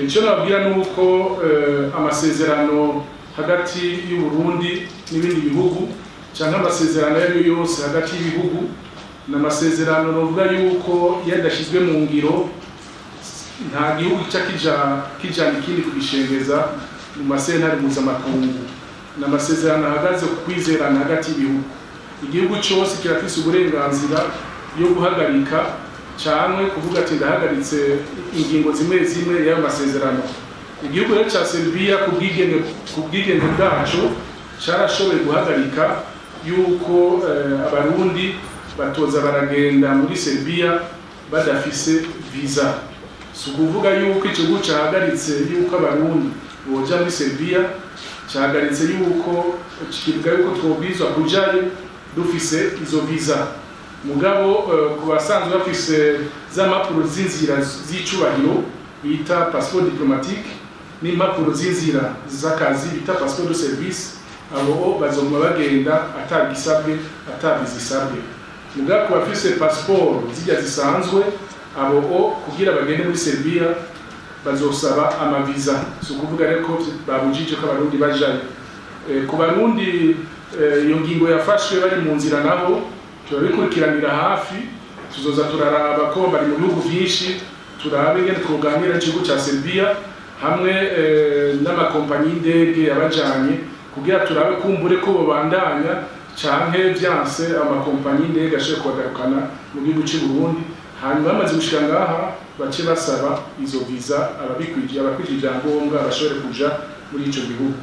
icyo nababwira ni uko amasezerano hagati y'u Burundi n'ibindi bihugu cyangwa amasezerano ayo yose hagati y'ibihugu n'amasezerano novuga yuko yadashizwe mu ngiro nta gihugu kijana ikindi kubishengeza mu masentare mpuzamakungu. N'amasezerano ahagaze ku kwizerana hagati y'ibihugu. Igihugu cyose kirafise uburenganzira yo guhagarika cyangwa kuvuga ati ndahagaritse ingingo zimwe zimwe y'ayo masezerano. Igihugu rero cya Serbiya ku bwigenge bwacu cyarashoboye guhagarika yuko abarundi batoza baragenda muri Serbiya badafise viza. Si ukuvuga yuko icyo gihugu cyahagaritse yuko abarundi boja muri Serbiya, cyahagaritse yuko kivuga yuko twobwizwa kujayo dufise izo viza. Mugabo ku basanzwe bafise z'amapuro z'inzira z'icubahiro bita passeport diplomatique n'impapuro z'inzira z'akazi bita passeport de service, abo bazoguma bagenda atagisabwe atabizisabwe. Mugabo ku bafise passeport zijya zisanzwe, abo kugira bagende muri Serbiya bazosaba amaviza. Si ukuvuga rero ko babujije ko abarundi bajayo. Ku barundi iyo ngingo yafashwe bari mu nzira nabo turabikurikiranira hafi, tuzoza turaraba ko bari mu bihugu byinshi, turabe ingene twoganira n'igihugu cya Serbiya hamwe n'amakompanyi y'indege yabajanye kugira turabe kumbure ko babandanya canke vyanse amakompanyi y'indege ashobora kubagarukana mu gihugu cy'u Burundi. Hanyuma bamaze gushika ngaha bace basaba izo viza ababikwije ibyangombwa bashobore kuja muri ico gihugu.